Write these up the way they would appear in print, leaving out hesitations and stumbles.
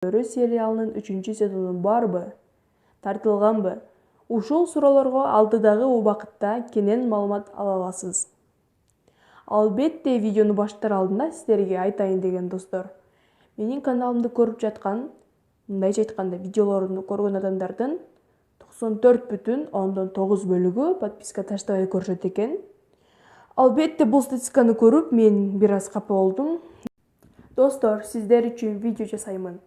Өрі сериалының 3-чү сезону барбы? Тартылганбы? Ушул суроолорго алдыдагы убакытта кенен маалымат ала аласыз. Албетте видеону баштар алдында силерге айтайын деген достор. Менин каналымды көрүп жаткан, мындайча айтканда видеолорумду көргөн адамдардын 94,9 бөлүгү подписка таштабай көрүшөт экен. Албетте бул статистиканы көрүп мен бир аз капа болдум. Достор, сиздер үчүн видео жасаймын.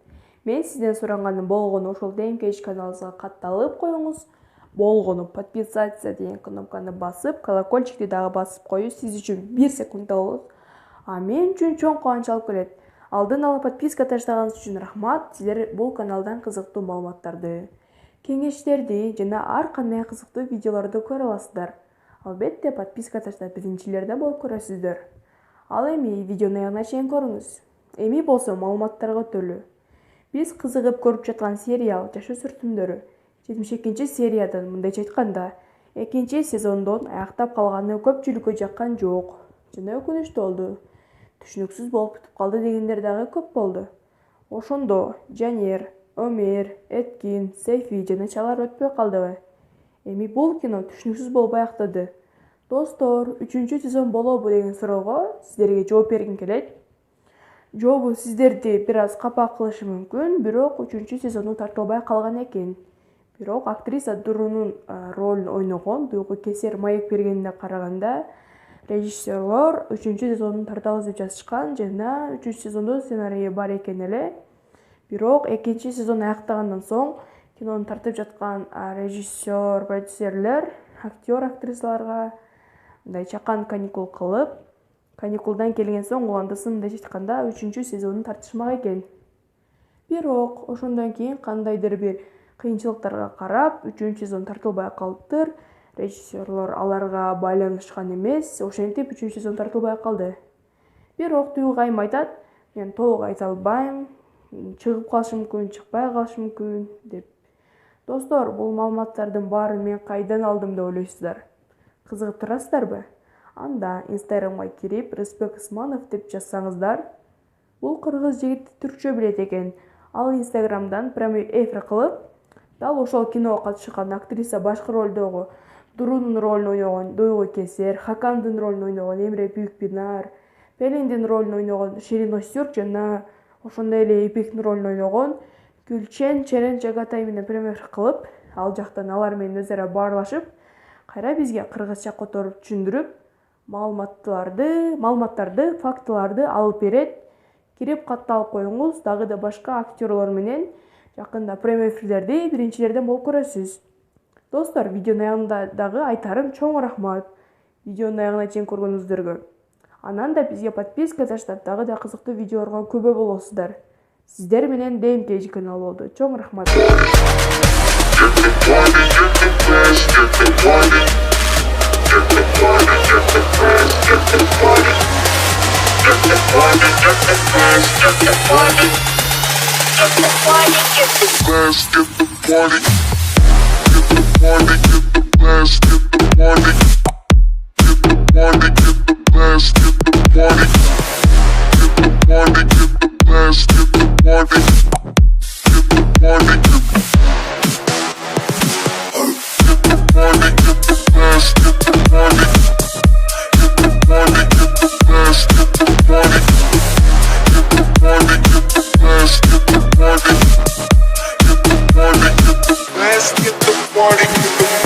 Мен сизден сураганым болгону ошол DMKH каналыбызга катталып коюңуз. Болгону подписаться деген кнопканы басып, колокольчикти дагы басып коюу сиз үчүн 1 секундда болот. А мен үчүн чоң кубанч алып келет. Алдын ала подписка таштаганыңыз үчүн рахмат. Силер бул каналдан кызыктуу маалыматтарды, кеңештерди жана ар кандай кызыктуу видеолорду көрө аласыздар. Албетте подписка таштап биринчилерден болуп көрөсүздөр. Ал эми видеону аягына чейин көрүңүз. Эми болсо маалыматтарга өтөлү. Биз кызыгып көрүп жаткан сериал Жашоо сүртүмдөрү 72 сериядан, мындайча айтканда, 2 сезондон аяктап калганы көпчүлүккө жаккан жок жана өкүнүчтүү болду. Түшүнүксүз болуп бүтүп калды дегендер дагы көп болду. Ошондо Жанер, Өмер, Эткин, Сейфи жана чалар өтпөй калдыбы? Эми бул кино түшүнүксүз болуп аяктады. Достор, 3-чү сезон болобу деген суроого сиздерге жооп бергим келет. Жообу сиздерди бир аз капа кылышы мүмкүн, бирок 3-чү сезону тартылбай калган экен. Бирок актриса Дурунун ролун ойногон Дуйгу Кесер маек бергенине караганда, режиссерлор 3-чү сезонун тартабыз деп жазышкан жана 3-чү сезондо сценарийи бар экен эле. Бирок 2 сезон аяктагандан соң кинону тартып жаткан режиссер, продюсерлер, актер, актрисаларга мындай чакан каникул кылып, каникулдан келген соң уландысын мындайча айтканда 3-чү сезонун тартышмак экен. Бирок ошондон кийин кандайдыр бир кыйынчылыктарга карап 3-чү сезон тартылбай калыптыр. Режиссерлор аларга байланышкан эмес, ошентип 3-чү сезон тартылбай калды. Бирок Дуйгу айым айтат, мен толук айта албайм, чыгып калышы мүмкүн, чыкпай калышы мүмкүн деп. Достор, бул маалыматтардын баарын мен кайдан алдым деп ойлойсуздар? Кызыгып турасыздарбы? Анда Инстаграмга кирип Рыспек Исманов деп жазсаңыздар, бул кыргыз жигити түркчө билет экен. Ал Инстаграмдан прямой эфир кылып, дал ошол киного катышкан актриса башкы ролдогу Дурунун ролун ойногон Дуйгу Кесер, Хакандын ролун ойногон Эмре Бүйүкбинар, Пелиндин ролун ойногон Ширин Озтюрк жана ошондой эле Ипектин ролун ойногон Гүлчен Черен Жагатай менен прямой эфир кылып, ал жактан алар менен өзара баарлашып, кайра бизге кыргызча которуп түшүндүрүп, маалыматтарды, фактыларды алып берет. Кирип катталып коюңуз, дагы да башка актерлор менен жакында прямой эфирлерди биринчилерден болуп көрөсүз. Достор, видеонун аягында дагы айтарым чоң рахмат видеонун аягына чейин көргөнүңүздөргө. Анан да бизге подписка таштап, дагы да кызыктуу видеолорго күбө болосуздар. Сиздер менен DMKH каналы болду. Чоң рахмат. Let's get the party.